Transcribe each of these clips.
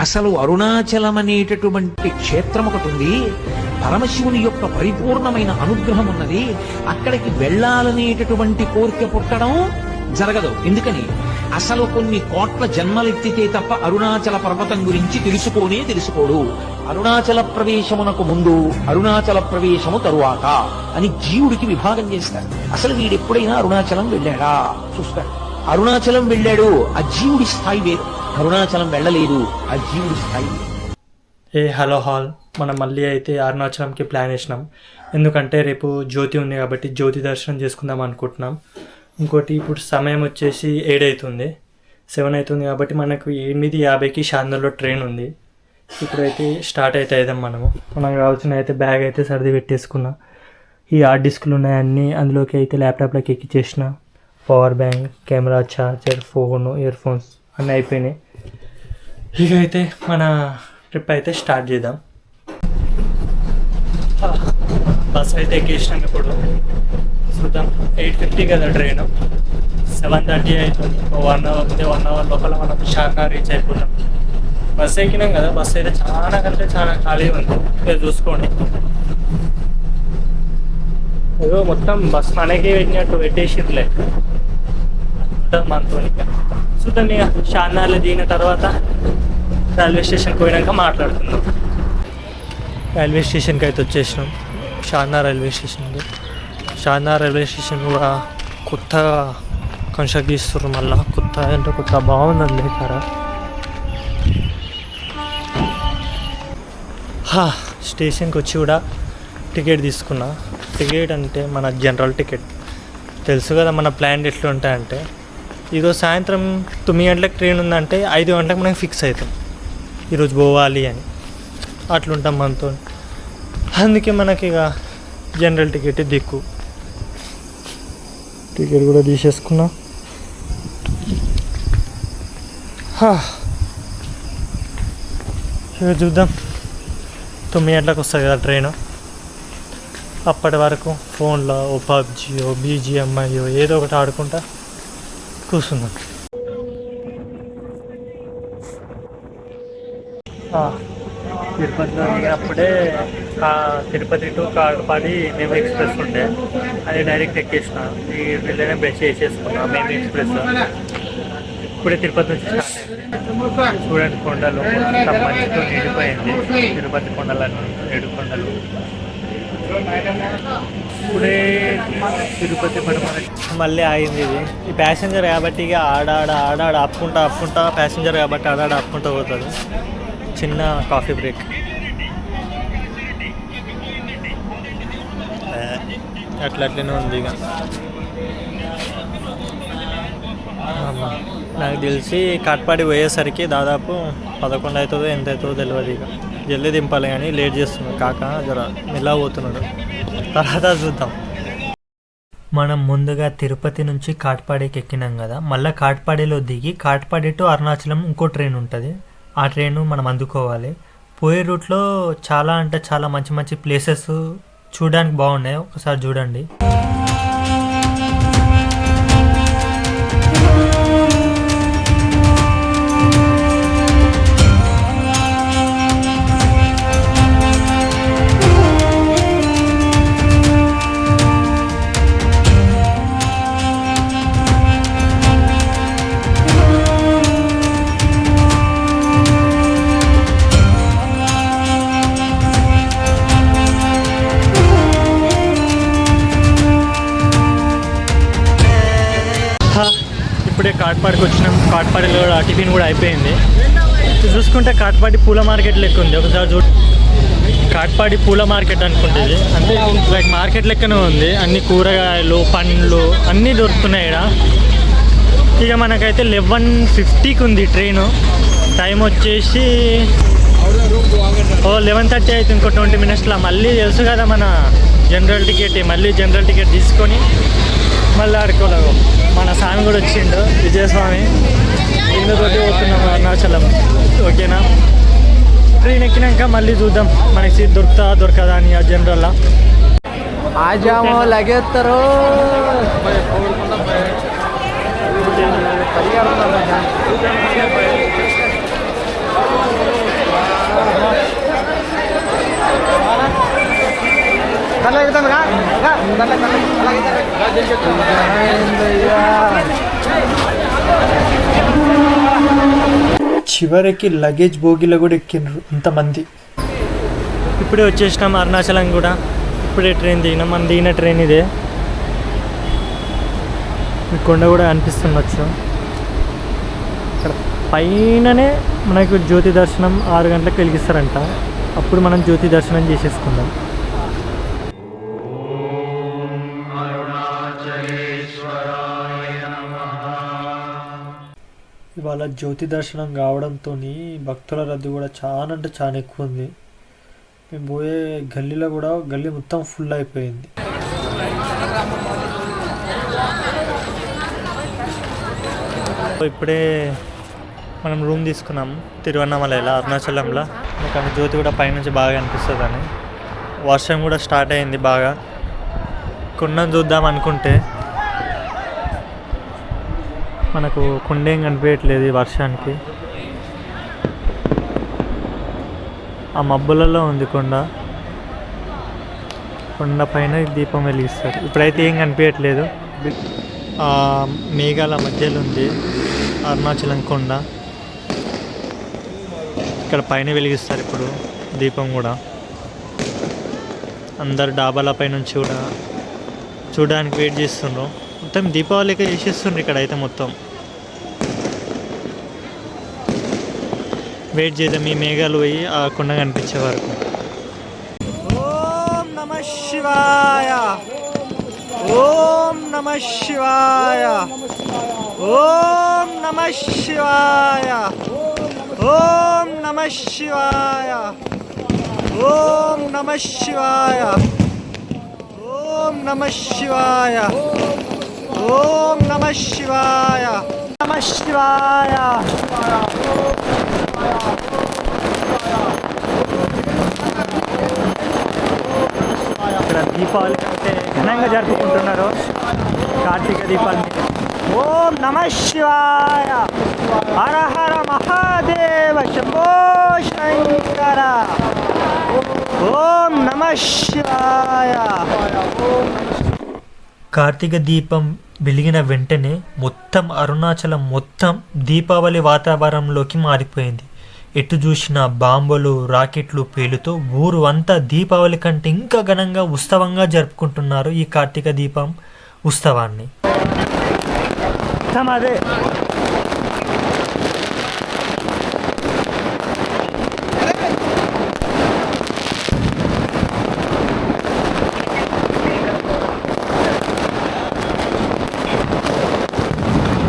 అసలు అరుణాచలం అనేటటువంటి క్షేత్రం ఒకటి ఉంది. పరమశివుని యొక్క పరిపూర్ణమైన అనుగ్రహం ఉన్నది. అక్కడికి వెళ్ళాలనేటటువంటి కోరిక పుట్టడం జరగదు. ఎందుకని? అసలు కొన్ని కోట్ల జన్మలెత్తితే తప్ప అరుణాచల పర్వతం గురించి తెలుసుకోడు. అరుణాచల ప్రవేశమునకు ముందు, అరుణాచల ప్రవేశము తరువాత అని జీవుడికి విభాగం చేస్తారు. అసలు వీడెప్పుడైనా అరుణాచలం వెళ్ళాడా చూస్తాడు. అరుణాచలం వెళ్ళాడు, ఆ జీవుడి స్థాయి వేరు. అరుణాచలం వెళ్ళలేదు, ఆ జీవుడి స్థాయి వేరు. హలో హాల్, మనం మళ్ళీ అయితే అరుణాచలంకి ప్లాన్ వేసినాం. ఎందుకంటే రేపు జ్యోతి ఉంది కాబట్టి జ్యోతి దర్శనం చేసుకుందాం అనుకుంటున్నాం. ఇంకోటి ఇప్పుడు సమయం వచ్చేసి 7 అవుతుంది, 7 అవుతుంది కాబట్టి మనకు 8:50కి షార్నర్లో ట్రైన్ ఉంది. ఇప్పుడైతే స్టార్ట్ అయితే అవుదాం. మనకు కావాల్సిన అయితే బ్యాగ్ అయితే సర్ది పెట్టేసుకున్నా. ఈ హార్డ్ డిస్క్లు ఉన్నాయన్నీ అందులోకి అయితే ల్యాప్టాప్లోకి ఎక్కిచ్చేసిన. Power bank, camera, charger, phone, earphones అన్నీ అయిపోయినాయి. ఇక అయితే మన ట్రిప్ అయితే స్టార్ట్ చేద్దాం. బస్ అయితే ఎక్కేసినాం. ఇప్పుడు చూద్దాం. 8:50 కదా ట్రైన్, 7:30 అవుతుంది. 1 అవర్ ఉంది. 1 అవర్ లోపల మనం షార్నా రీచ్ అయిపోతాం. బస్ ఎక్కినాం కదా, బస్ అయితే చాలా కంటే చాలా ఖాళీ ఉంది. మీరు చూసుకోండి, ఏదో మొత్తం బస్ మనకి పెట్టినట్టు పెట్టేసిర్లే ఉంటుంది మనతో. చూద్దాం. ఇక షార్నార్లో దిగిన తర్వాత రైల్వే స్టేషన్కి పోయినాక మాట్లాడుతున్నాం. రైల్వే స్టేషన్కి అయితే వచ్చేసినాం. షార్నార్ రైల్వే స్టేషన్కి. షార్నార్ రైల్వే స్టేషన్ కూడా కొత్తగా కన్స్ట్రక్ట్ చేస్తున్నారు. మళ్ళీ కొత్త అంటే కొత్త బాగుందండి ఇక్కడ. స్టేషన్కి వచ్చి కూడా టికెట్ తీసుకున్నా. టికెట్ అంటే మన జనరల్ టికెట్. తెలుసు కదా మన ప్లాన్ ఎట్లా ఉంటాయంటే, ఈరోజు సాయంత్రం 9 గంటలకు ట్రైన్ ఉందంటే 5 గంటలకు మనం ఫిక్స్ అవుతాం ఈరోజు పోవాలి అని. అట్లుంటాం మనతో. అందుకే మనకి ఇక జనరల్ టికెట్ దిక్కు. టికెట్ కూడా తీసేసుకున్నా. ఇక చూద్దాం. 9 గంటలకు వస్తుంది కదా ట్రైన్. అప్పటి వరకు ఫోన్లో ఓ పబ్జీయో బీజిఎంఐయో ఏదో ఒకటి ఆడుకుంటా కూర్చున్నాం. తిరుపతిలో దిగినప్పుడే తిరుపతి టు కాకపాడి మేము ఎక్స్ప్రెస్ ఉండే, అది డైరెక్ట్ ఎక్కేసిన. ఈ వెళ్ళనే బెస్ట్ చేసేసుకున్నాం మేము ఎక్స్ప్రెస్. ఇప్పుడే తిరుపతి నుంచి చూడండి, కొండలు మొత్తం మంచితో నిండిపోయింది. తిరుపతి కొండలన్నీ 7 కొండలు. ఇప్పుడే తిరుపతి మళ్ళీ ఆగింది. ఇది ఈ ప్యాసింజర్ కాబట్టి ఇక ఆడాడ ఆపుకుంటా ప్యాసింజర్ కాబట్టి ఆడాడ ఆపుకుంటూ పోతుంది. చిన్న కాఫీ బ్రేక్. అట్లనే ఉంది. ఇక నాకు తెలిసి కాట్పాడి పోయేసరికి దాదాపు 11 అవుతుందో ఎంత అవుతుందో తెలియదు. ఇక జల్దీ దింపాలి కానీ లేట్ చేస్తున్నాడు కాక, జర మెల్లగా పోతున్నాడు. తర్వాత చూద్దాం. మనం ముందుగా తిరుపతి నుంచి కాట్పాడికి ఎక్కినాం కదా, మళ్ళీ కాట్పాడిలో దిగి కాట్పాడి టు అరుణాచలం ఇంకో ట్రైన్ ఉంటుంది. ఆ ట్రైన్ మనం అందుకోవాలి. పోయే రూట్లో చాలా అంటే చాలా మంచి మంచి ప్లేసెస్ చూడడానికి బాగున్నాయి. ఒకసారి చూడండి. ఇప్పుడే కాట్పాడికి వచ్చినాం. కాట్పాడిలో టిఫిన్ కూడా అయిపోయింది. చూసుకుంటే కాట్పాడి పూల మార్కెట్ లెక్క ఉంది. ఒకసారి కాట్పాడి పూల మార్కెట్ అనుకుంటుంది. అంటే లైక్ మార్కెట్ లెక్కనే ఉంది. అన్ని కూరగాయలు, పండ్లు అన్నీ దొరుకుతున్నాయి ఇక్కడ. ఇక మనకైతే 11:50కి ఉంది ట్రైను. టైం వచ్చేసి 11:30 అయితే ఇంకో 20 మినిట్స్లో మళ్ళీ తెలుసు కదా మన జనరల్ టికెట్. మళ్ళీ జనరల్ టికెట్ తీసుకొని మళ్ళీ ఆడుకోలేవు. మన స్వామి కూడా వచ్చిండు, విజయస్వామి. ఇందుతోటి పోతున్నాము అరుణాచలం. ఓకేనా? ట్రైన్ ఎక్కినాక మళ్ళీ చూద్దాం మనకి సీట్ దొరకదా అని. ఆ జనరల్లా ఆజామో లగేస్తారు. చివరికి లగేజ్ బోగిలో కూడా ఎక్కిండ్రు ఇంతమంది. ఇప్పుడే వచ్చేసినాం అరుణాచలం కూడా. ఇప్పుడే ట్రైన్ దిగినాం. మనం దిగిన ట్రైన్ ఇదే. ఈ కొండ కూడా అనిపిస్తుండొచ్చు. ఇక్కడ పైననే మనకు జ్యోతి దర్శనం 6 గంటలకు వెలిగిస్తారంట. అప్పుడు మనం జ్యోతి దర్శనం చేసేసుకుందాం. ఇవాళ జ్యోతి దర్శనం కావడంతో భక్తుల రద్దీ కూడా చాలా అంటే చాలా ఎక్కువ ఉంది. మేము పోయే గల్లీలో కూడా గల్లీ మొత్తం ఫుల్ అయిపోయింది. ఇప్పుడే మనం రూమ్ తీసుకున్నాం తిరువన్నమలైలో, అరుణాచలంలో. కానీ జ్యోతి కూడా పైనుంచి బాగా అనిపిస్తుందని. వర్షం కూడా స్టార్ట్ అయింది బాగా. కొండను చూద్దాం అనుకుంటే మనకు కొండ ఏం కనిపించట్లేదు ఈ వర్షానికి. ఆ మబ్బులలో ఉంది కొండ. కొండ పైన దీపం వెలిగిస్తారు. ఇప్పుడైతే ఏం కనిపించట్లేదు. ఆ మేఘాల మధ్యలో ఉంది అరుణాచలం కొండ. ఇక్కడ పైన వెలిగిస్తారు ఇప్పుడు దీపం కూడా. అందరు డాబాల పై నుంచి కూడా చూడడానికి వెయిట్ చేస్తుండ్రు. మొత్తం దీపావళికి చేసేస్తుండ్రు ఇక్కడ అయితే మొత్తం. వెయిట్ చేద్దాం ఈ మేఘాలు పోయి ఆ కొండ కనిపించే వరకు. ఓం నమః శివాయ, ఓం నమః శివాయ, ఓం నమః శివాయ, ఓం నమః శివాయ, ఓం నమః శివాయ, ఓం నమః శివాయ, ఓం నమః శివాయ, నమః శివాయ. ఇక్కడ దీపావళి అంటే ఘనంగా జరుపుకుంటున్నారు కార్తీక దీపాన్ని. ఓం నమః శివాయ, హర హర మహాదేవ శంభో శంకర. ఓం నమః శివాయ. కార్తీక దీపం వెలిగిన వెంటనే మొత్తం అరుణాచలం మొత్తం దీపావళి వాతావరణంలోకి మారిపోయింది. ఎటు చూసిన బాంబులు రాకెట్లు పేలుతూ ఊరు అంతా దీపావళి కంటే ఇంకా ఘనంగా ఉత్సవంగా జరుపుకుంటున్నారు ఈ కార్తీక దీపం ఉత్సవాన్ని. అదే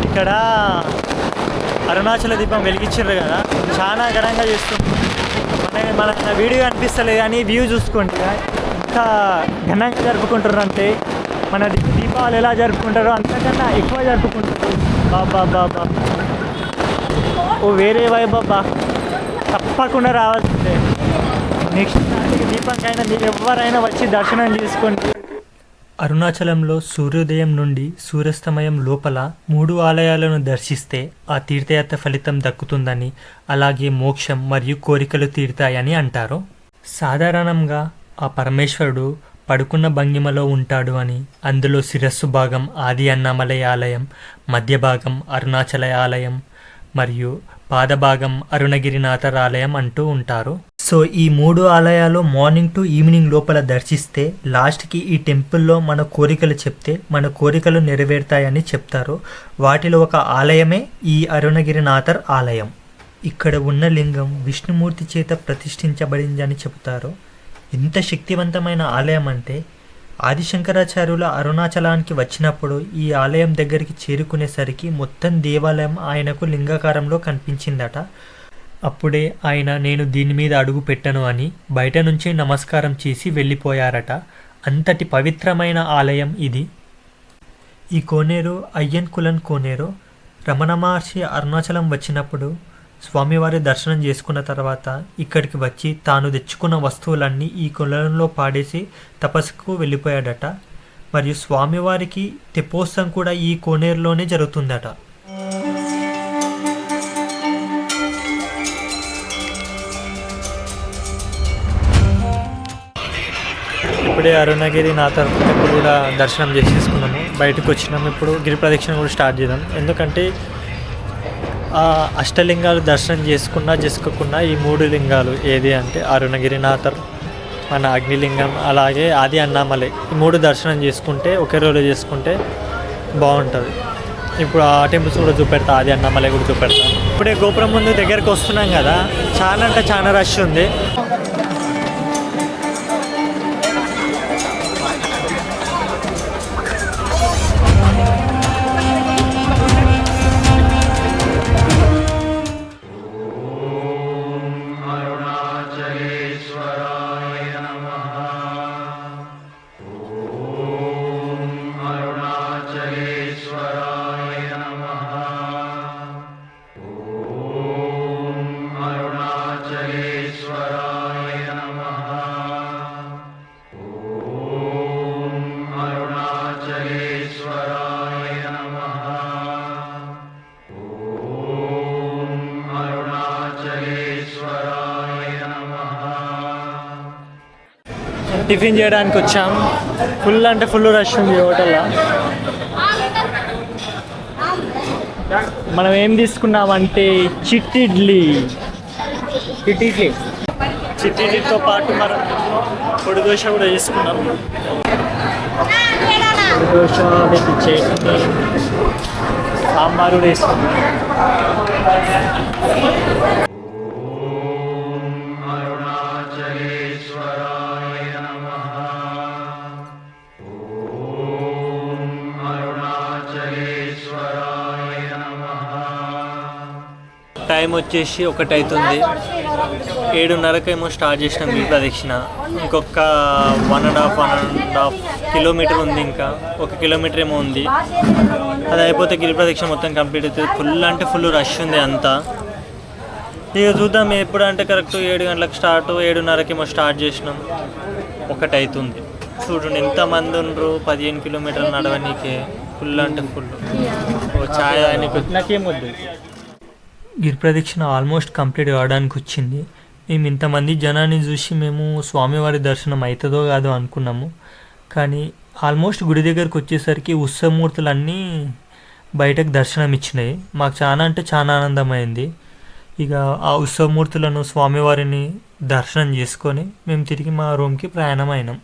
ఇక్కడ అరుణాచల దీపం వెలిగించారు కదా, చాలా ఘనంగా చేస్తుంది. మన వీడియో అనిపిస్తలేదు కానీ వ్యూ చూసుకోండి ఇంకా ఘనంగా జరుపుకుంటారు. అంటే మన దీపావళి ఎలా జరుపుకుంటారో అంతకన్నా ఎక్కువ జరుపుకుంటారు. బాబా బాబా ఓ వేరే వైబాబా తప్పకుండా రావాల్సిందే. నెక్స్ట్ దీపంకైనా మీరు ఎవరైనా వచ్చి దర్శనం చేసుకోండి. అరుణాచలంలో సూర్యోదయం నుండి సూర్యాస్తమయం లోపల 3 ఆలయాలను దర్శిస్తే ఆ తీర్థయాత్ర ఫలితం దక్కుతుందని, అలాగే మోక్షం మరియు కోరికలు తీరుతాయని అంటారు. సాధారణంగా ఆ పరమేశ్వరుడు పడుకున్న భంగిమలో ఉంటాడు అని, అందులో శిరస్సు భాగం ఆది అన్నామలై ఆలయం, మధ్య భాగం అరుణాచల ఆలయం మరియు పాదభాగం అరుణగిరినాథర్ ఆలయం అంటూ ఉంటారు. సో ఈ 3 ఆలయాలు మార్నింగ్ టు ఈవినింగ్ లోపల దర్శిస్తే లాస్ట్కి ఈ టెంపుల్లో మన కోరికలు చెప్తే మన కోరికలు నెరవేరుతాయని చెప్తారు. వాటిలో ఒక ఆలయమే ఈ అరుణగిరినాథర్ ఆలయం. ఇక్కడ ఉన్న లింగం విష్ణుమూర్తి చేత ప్రతిష్ఠించబడిందని చెబుతారు. ఎంత శక్తివంతమైన ఆలయం అంటే ఆదిశంకరాచార్యుల అరుణాచలానికి వచ్చినప్పుడు ఈ ఆలయం దగ్గరికి చేరుకునేసరికి మొత్తం దేవాలయం ఆయనకు లింగాకారంలో కనిపించిందట. అప్పుడే ఆయన నేను దీని మీద అడుగు పెట్టను అని బయట నుంచి నమస్కారం చేసి వెళ్ళిపోయారట. అంతటి పవిత్రమైన ఆలయం ఇది. ఈ కోనేరు అయ్యన్ కులన్ కోనేరు. రమణ మహర్షి అరుణాచలం వచ్చినప్పుడు స్వామివారి దర్శనం చేసుకున్న తర్వాత ఇక్కడికి వచ్చి తాను తెచ్చుకున్న వస్తువులన్నీ ఈ కొలంలో పాడేసి తపస్సుకు వెళ్ళిపోయాడట. మరియు స్వామివారికి తెప్పోత్సవం కూడా ఈ కోనేరులోనే జరుగుతుందట. ఇప్పుడే అరుణగిరినాథర్ టెంపుల్ కూడా దర్శనం చేసేసుకున్నాము, బయటకు వచ్చినాము. ఇప్పుడు గిరి ప్రదక్షిణ కూడా స్టార్ట్ చేద్దాం. ఎందుకంటే అష్టలింగాలు దర్శనం చేసుకోకుండా ఈ 3 లింగాలు ఏది అంటే అరుణగిరినాథర్, మన అగ్నిలింగం, అలాగే ఆది అన్నామలై, ఈ 3 దర్శనం చేసుకుంటే ఒకే రోజు చేసుకుంటే బాగుంటుంది. ఇప్పుడు ఆ టెంపుల్స్ కూడా చూపెడతా, ఆది అన్నామలై కూడా చూపెడతా. ఇప్పుడే గోపురం ముందు దగ్గరికి వస్తున్నాం కదా, చాలా అంటే చాలా రష్ ఉంది. టిఫిన్ చేయడానికి వచ్చాం. ఫుల్ అంటే ఫుల్ రష్ ఉంది హోటల్లో. మనం ఏం తీసుకున్నామంటే చిట్టి ఇడ్లీతో పాటు మనం పొడి దోశ కూడా తీసుకున్నాం. పొడి దోశ విత్ చట్నీ, సాంబారు వేసుకున్నాం. టైం వచ్చేసి 1 అవుతుంది. 7:30 ఏమో స్టార్ట్ చేసినాం గిరి ప్రదక్షిణ. ఇంకొక 1.5 కిలోమీటర్ ఉంది, ఇంకా 1 కిలోమీటర్ ఏమో ఉంది. అది అయిపోతే గిరి ప్రదక్షిణ మొత్తం కంప్లీట్ అవుతుంది. ఫుల్ అంటే ఫుల్ రష్ ఉంది అంతా. ఇక చూద్దాం ఎప్పుడు అంటే కరెక్ట్ 7 గంటలకు స్టార్ట్, 7:30 ఏమో స్టార్ట్ చేసినాం. 1 అవుతుంది. చూడండి ఎంతమంది ఉండరు, 15 కిలోమీటర్లు నడవనీకే. ఫుల్ అంటే ఫుల్. ఛాయ్ నాకేమొద్దు. గిరి ప్రదక్షిణ ఆల్మోస్ట్ కంప్లీట్ కావడానికి వచ్చింది. మేము ఇంతమంది జనాన్ని చూసి మేము స్వామివారి దర్శనం అవుతుందో కాదో అనుకున్నాము. కానీ ఆల్మోస్ట్ గుడి దగ్గరకు వచ్చేసరికి ఉత్సవమూర్తులన్నీ బయటకు దర్శనం ఇచ్చినాయి. మాకు చాలా అంటే చాలా ఆనందమైంది. ఇక ఆ ఉత్సవమూర్తులను స్వామివారిని దర్శనం చేసుకొని మేము తిరిగి మా రూమ్కి ప్రయాణం అయినాం.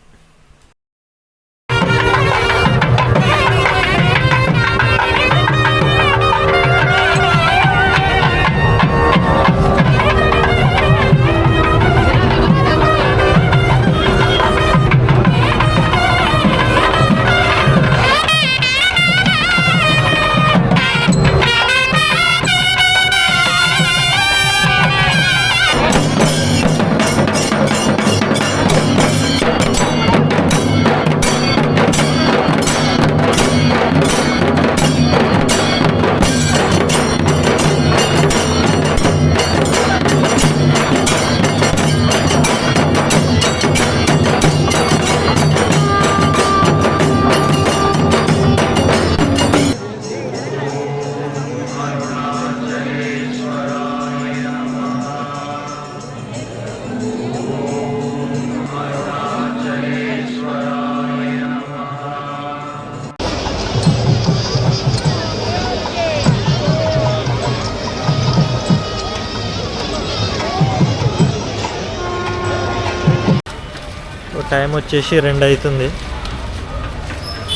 టైం వచ్చేసి 2 అవుతుంది.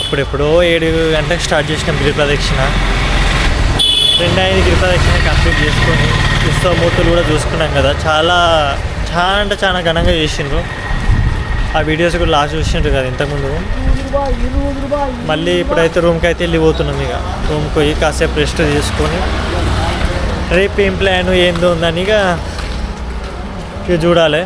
అప్పుడెప్పుడో 7 గంటలకు స్టార్ట్ చేసినాం గిరి ప్రదక్షిణ. 2 అయింది గిరి ప్రదక్షిణ కంప్లీట్ చేసుకొని ఉత్సవమూర్తులు కూడా చూసుకున్నాం కదా. చాలా అంటే చాలా ఘనంగా చేసిండ్రు. ఆ వీడియోస్ కూడా లాస్ట్ చూసిండ్రు కదా ఇంతకుముందు. మళ్ళీ ఇప్పుడైతే రూమ్కి అయితే వెళ్ళిపోతున్నాం. ఇక రూమ్కి పోయి కాసేపు రెస్ట్ తీసుకొని రేపు ఏం ప్లాన్ ఏందో ఉందని ఇక చూడాలి.